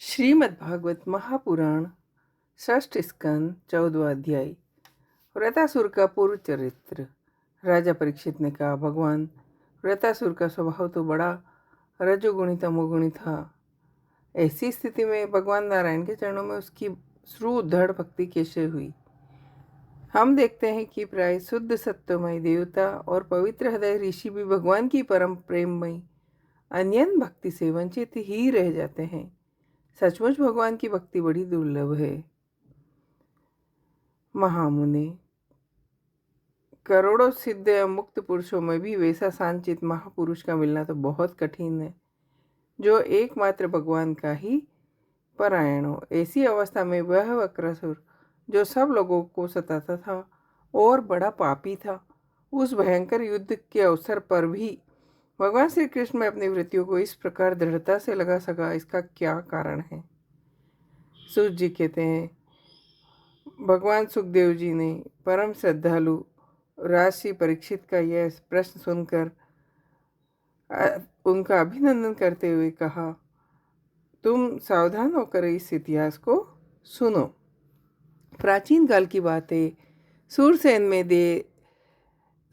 श्रीमद्भागवत महापुराण षष्ठ स्कंद 14वां अध्याय। व्रतासुर का पूर्व चरित्र। राजा परीक्षित ने कहा, भगवान, व्रतासुर का स्वभाव तो बड़ा रजोगुणी तमोगुणी था। ऐसी स्थिति में भगवान नारायण के चरणों में उसकी श्रुदृढ़ भक्ति कैसे हुई? हम देखते हैं कि प्राय शुद्ध सत्वमय देवता और पवित्र हृदय ऋषि भी भगवान की परम प्रेममयी अन्यन भक्ति से वंचित ही रह जाते हैं। सचमुच भगवान की भक्ति बड़ी दुर्लभ है। महामुनि, करोड़ों सिद्ध एवं मुक्त पुरुषों में भी वैसा सांचित महापुरुष का मिलना तो बहुत कठिन है जो एकमात्र भगवान का ही परायण हो। ऐसी अवस्था में वह वक्रसुर जो सब लोगों को सताता था और बड़ा पापी था, उस भयंकर युद्ध के अवसर पर भी भगवान श्री कृष्ण में अपनी वृत्तियों को इस प्रकार दृढ़ता से लगा सका, इसका क्या कारण है? सूत जी कहते हैं, भगवान सुखदेव जी ने परम श्रद्धालु राजसी परीक्षित का यह प्रश्न सुनकर उनका अभिनंदन करते हुए कहा, तुम सावधान होकर इस इतिहास को सुनो। प्राचीन काल की बात है।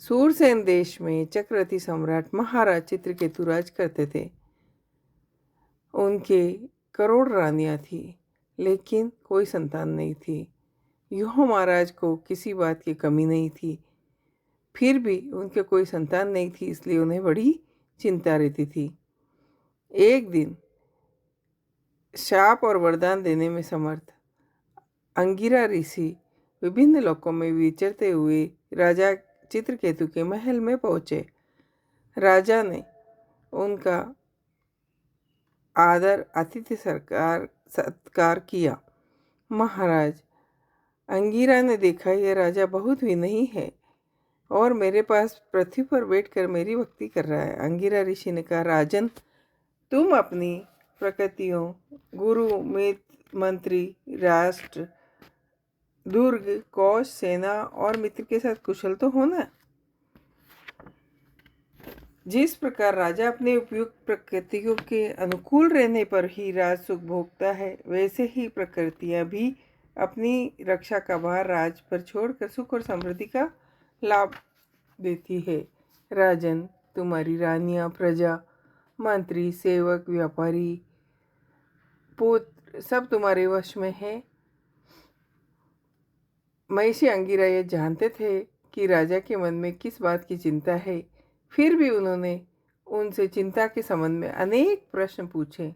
सूरसेन देश में चक्रवर्ती सम्राट महाराज चित्रकेतु राज करते थे। उनके करोड़ रानियां थी, लेकिन कोई संतान नहीं थी। यूँ महाराज को किसी बात की कमी नहीं थी, फिर भी उनके कोई संतान नहीं थी, इसलिए उन्हें बड़ी चिंता रहती थी। एक दिन शाप और वरदान देने में समर्थ अंगिरा ऋषि विभिन्न लोकों में विचरते हुए राजा चित्रकेतु के महल में पहुँचे। राजा ने उनका आदर आतिथ्य सत्कार किया। महाराज, अंगिरा ने देखा, यह राजा बहुत विनयी है और मेरे पास पृथ्वी पर बैठकर मेरी भक्ति कर रहा है। अंगिरा ऋषि ने कहा, राजन, तुम अपनी प्रकृतियों, गुरु, मित्र, मंत्री, राष्ट्र, दुर्ग, कोश, सेना और मित्र के साथ कुशल तो हो ना? जिस प्रकार राजा अपने उपयुक्त प्रकृतियों के अनुकूल रहने पर ही राज सुख भोगता है, वैसे ही प्रकृतियां भी अपनी रक्षा का भार राज पर छोड़कर सुख और समृद्धि का लाभ देती है। राजन, तुम्हारी रानियां, प्रजा, मंत्री, सेवक, व्यापारी, पुत्र सब तुम्हारे वश में है। महिषी अंगिरा ये जानते थे कि राजा के मन में किस बात की चिंता है, फिर भी उन्होंने उनसे चिंता के संबंध में अनेक प्रश्न पूछे।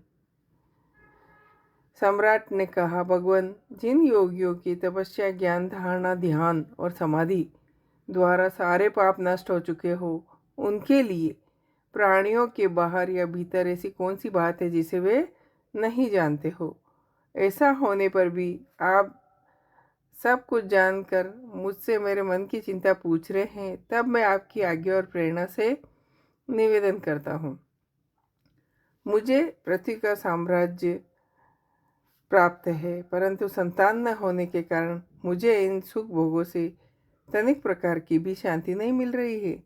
सम्राट ने कहा, भगवान, जिन योगियों की तपस्या, ज्ञान, धारणा, ध्यान और समाधि द्वारा सारे पाप नष्ट हो चुके हो, उनके लिए प्राणियों के बाहर या भीतर ऐसी कौन सी बात है जिसे वे नहीं जानते हो? ऐसा होने पर भी आप सब कुछ जानकर मुझसे मेरे मन की चिंता पूछ रहे हैं, तब मैं आपकी आज्ञा और प्रेरणा से निवेदन करता हूँ। मुझे पृथ्वी का साम्राज्य प्राप्त है, परंतु संतान न होने के कारण मुझे इन सुख भोगों से तनिक प्रकार की भी शांति नहीं मिल रही है।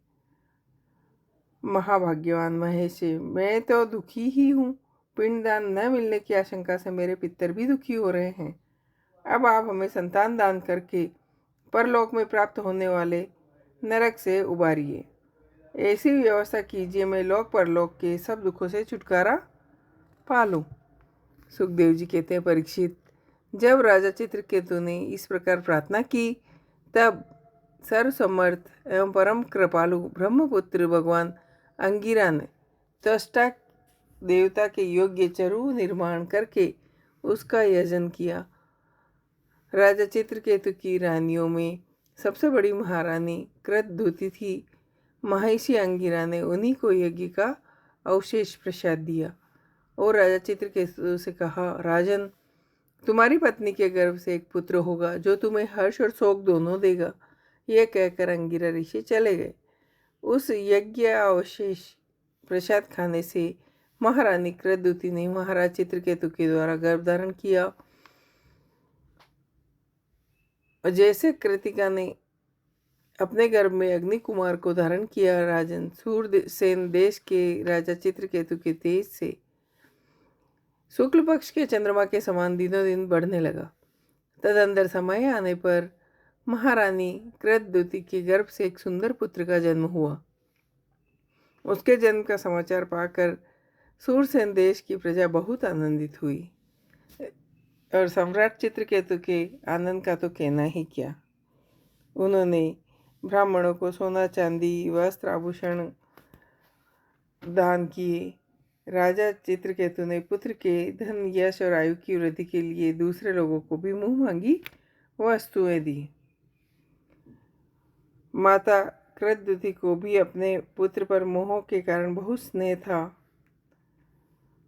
महाभाग्यवान महेश, मैं तो दुखी ही हूँ। पिंडदान न मिलने की आशंका से मेरे पितर भी दुखी हो रहे हैं। अब आप हमें संतान दान करके परलोक में प्राप्त होने वाले नरक से उबारिए। ऐसी व्यवस्था कीजिए, मैं लोक परलोक के सब दुखों से छुटकारा पा लूँ। सुखदेव जी कहते हैं, परीक्षित, जब राजा चित्रकेतु ने इस प्रकार प्रार्थना की, तब सर्वसमर्थ एवं परम कृपालु ब्रह्मपुत्र भगवान अंगिरा ने त्वष्टा देवता के योग्य चरु निर्माण करके उसका यजन किया। राजा चित्रकेतु की रानियों में सबसे बड़ी महारानी कृतधुति थी। महिषी अंगिरा ने उन्हीं को यज्ञ का अवशेष प्रसाद दिया और राजा चित्रकेतु से कहा, राजन, तुम्हारी पत्नी के गर्भ से एक पुत्र होगा जो तुम्हें हर्ष और शोक दोनों देगा। यह कहकर अंगिरा ऋषि चले गए। उस यज्ञ अवशेष प्रसाद खाने से महारानी कृतधुति ने महाराज चित्रकेतु के द्वारा गर्भ धारण किया। जैसे कृतिका ने अपने गर्भ में अग्नि कुमार को धारण किया, राजन, सूरसेन देश के राजा चित्रकेतु के तेज से शुक्ल पक्ष के चंद्रमा के समान दिनों दिन बढ़ने लगा। तदंतर समय आने पर महारानी कृतद्युति के गर्भ से एक सुंदर पुत्र का जन्म हुआ। उसके जन्म का समाचार पाकर सूरसेन देश की प्रजा बहुत आनंदित हुई और सम्राट चित्रकेतु के आनंद का तो कहना ही क्या। उन्होंने ब्राह्मणों को सोना चांदी वस्त्र आभूषण दान किए। राजा चित्रकेतु ने पुत्र के धन यश और आयु की वृद्धि के लिए दूसरे लोगों को भी मुंह मांगी वस्तुएं दी। माता कृतद्युति को भी अपने पुत्र पर मोह के कारण बहुत स्नेह था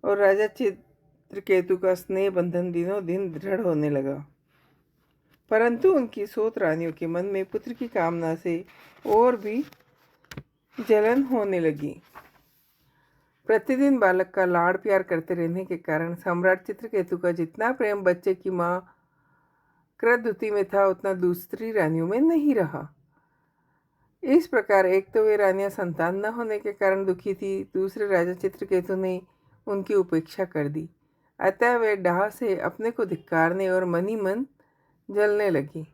और राजा चित्रकेतु का स्नेह बंधन दिनों दिन दृढ़ होने लगा। परंतु उनकी सोत रानियों के मन में पुत्र की कामना से और भी जलन होने लगी। प्रतिदिन बालक का लाड़ प्यार करते रहने के कारण सम्राट चित्रकेतु का जितना प्रेम बच्चे की माँ कृतद्युति में था उतना दूसरी रानियों में नहीं रहा। इस प्रकार एक तो वे रानियां संतान न होने के कारण दुखी थी, दूसरे राजा चित्रकेतु ने उनकी उपेक्षा कर दी। अतः वे डाह से अपने को धिक्कारने और मनी मन जलने लगी।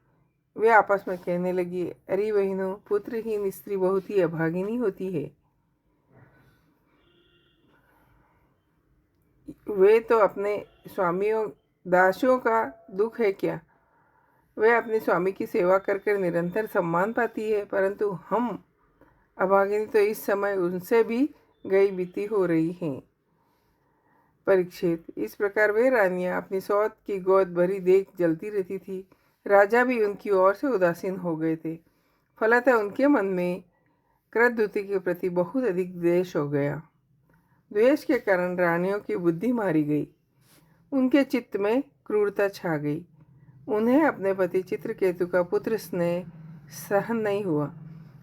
वे आपस में कहने लगी, अरे बहनों, पुत्रहीन स्त्री बहुत ही अभागिनी होती है। वे तो अपने स्वामियों दासियों का दुख है क्या। वे अपने स्वामी की सेवा कर निरंतर सम्मान पाती है, परंतु हम अभागिनी तो इस समय उनसे भी गई बीती हो रही हैं। परीक्षित, इस प्रकार वे रानियां अपनी सौत की गोद भरी देख जलती रहती थी। राजा भी उनकी ओर से उदासीन हो गए थे। फलतः उनके मन में कृतद्युति के प्रति बहुत अधिक द्वेष हो गया। द्वेष के कारण रानियों की बुद्धि मारी गई, उनके चित्त में क्रूरता छा गई। उन्हें अपने पति चित्रकेतु का पुत्र स्नेह सहन नहीं हुआ,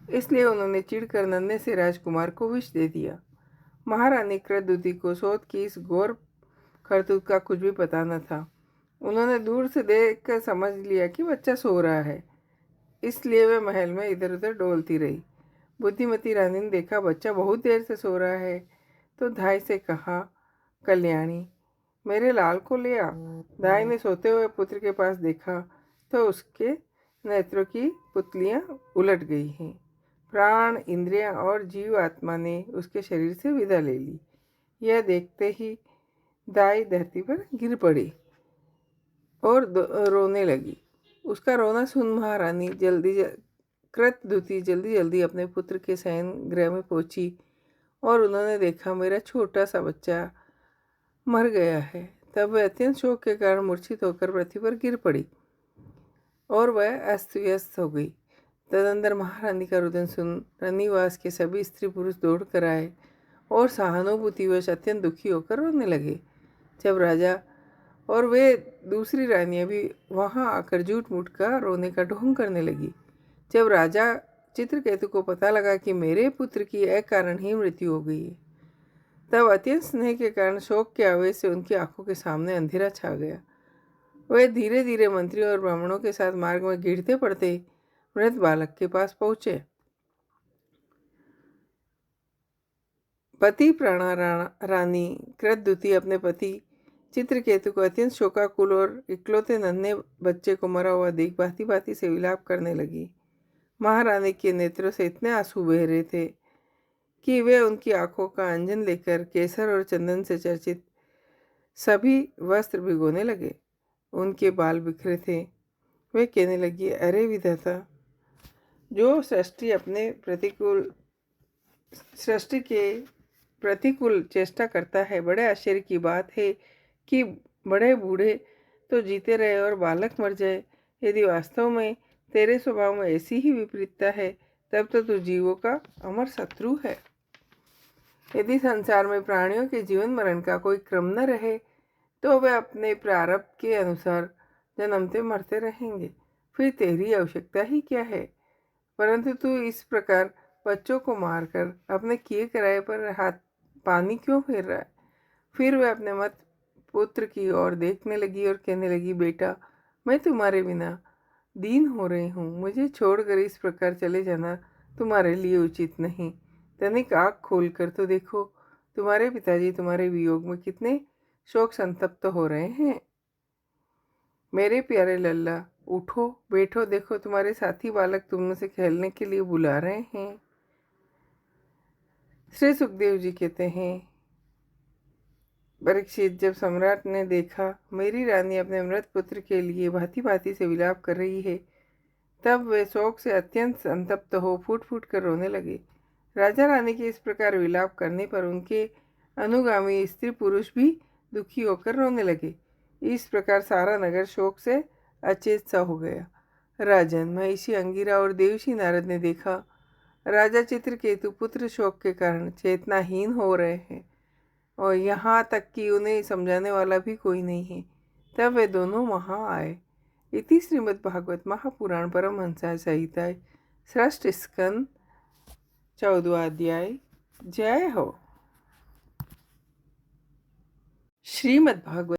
इसलिए उन्होंने चिढ़कर नन्हे से राजकुमार को विष दे दिया। महारानी कृतद्युति को सोत की इस घोर करतूत का कुछ भी पता न था। उन्होंने दूर से देखकर समझ लिया कि बच्चा सो रहा है, इसलिए वे महल में इधर उधर डोलती रही। बुद्धिमती रानी ने देखा बच्चा बहुत देर से सो रहा है, तो धाई से कहा, कल्याणी, मेरे लाल को ले आ। धाई ने सोते हुए पुत्र के पास देखा तो उसके नेत्रों की पुतलियां उलट गई हैं। प्राण, इंद्रियां और जीव आत्मा ने उसके शरीर से विदा ले ली। यह देखते ही दाई धरती पर गिर पड़ी और रोने लगी। उसका रोना सुन महारानी कृतद्युति जल्दी जल्दी अपने पुत्र के शयन गृह में पहुंची और उन्होंने देखा मेरा छोटा सा बच्चा मर गया है। तब वह अत्यंत शोक के कारण मूर्छित होकर पृथ्वी पर गिर पड़ी और वह अस्त व्यस्त हो गई। तदंतर महारानी का रुदन सुन रनिवास के सभी स्त्री पुरुष दौड़ कर आए और सहानुभूतिवश अत्यंत दुखी होकर रोने लगे। जब राजा और वे दूसरी रानियां भी वहां आकर झूठ मूठ का रोने का ढोंग करने लगी। जब राजा चित्रकेतु को पता लगा कि मेरे पुत्र की अकारण ही मृत्यु हो गई है, तब अत्यंत स्नेह के कारण शोक के आवेश से उनकी आंखों के सामने अंधेरा छा गया। वे धीरे धीरे मंत्रियों और ब्राह्मणों के साथ मार्ग में गिरते पड़ते मृत बालक के पास पहुंचे। पति प्राणा रानी कृतद्युति अपने पति चित्रकेतु को अत्यंत शोकाकुल और इकलौते नन्हे बच्चे को मरा हुआ देख भांति भांति से विलाप करने लगी। महारानी के नेत्रों से इतने आंसू बह रहे थे कि वे उनकी आंखों का अंजन लेकर केसर और चंदन से चर्चित सभी वस्त्र भिगोने लगे। उनके बाल बिखरे थे। वे कहने लगी, अरे विधाता, जो सृष्टि के प्रतिकूल चेष्टा करता है, बड़े आश्चर्य की बात है कि बड़े बूढ़े तो जीते रहे और बालक मर जाए। यदि वास्तव में तेरे स्वभाव में ऐसी ही विपरीतता है, तब तो तू जीवों का अमर शत्रु है। यदि संसार में प्राणियों के जीवन मरण का कोई क्रम न रहे, तो वे अपने प्रारब्ध के अनुसार जन्मते मरते रहेंगे। फिर तेरी आवश्यकता ही क्या है। परंतु तू इस प्रकार बच्चों को मारकर अपने किए कराए पर हाथ पानी क्यों फेर रहा है। फिर वह अपने मत पुत्र की ओर देखने लगी और कहने लगी, बेटा, मैं तुम्हारे बिना दीन हो रही हूँ। मुझे छोड़कर इस प्रकार चले जाना तुम्हारे लिए उचित नहीं। तनिक आँख खोल कर तो देखो, तुम्हारे पिताजी तुम्हारे वियोग में कितने शोक संतप्त हो रहे हैं। मेरे प्यारे लल्ला, उठो बैठो, देखो तुम्हारे साथी बालक तुमसे खेलने के लिए बुला रहे हैं। श्री सुखदेव जी कहते हैं, परीक्षित, जब सम्राट ने देखा मेरी रानी अपने मृत पुत्र के लिए भांति भांति से विलाप कर रही है, तब वे शोक से अत्यंत संतप्त हो फूट फूट कर रोने लगे। राजा रानी के इस प्रकार विलाप करने पर उनके अनुगामी स्त्री पुरुष भी दुखी होकर रोने लगे। इस प्रकार सारा नगर शोक से अचेत सा हो गया। राजन, महिषी अंगिरा और देवशी नारद ने देखा राजा चित्रकेतु पुत्र शोक के कारण चेतनाहीन हो रहे हैं और यहाँ तक कि उन्हें समझाने वाला भी कोई नहीं है। तब वे दोनों वहाँ आए। इति श्रीमद्भागवत महापुराण परमहंसा संहिता षष्ठ स्कंद 14वां अध्याय। जय हो। श्रीमद्भागवत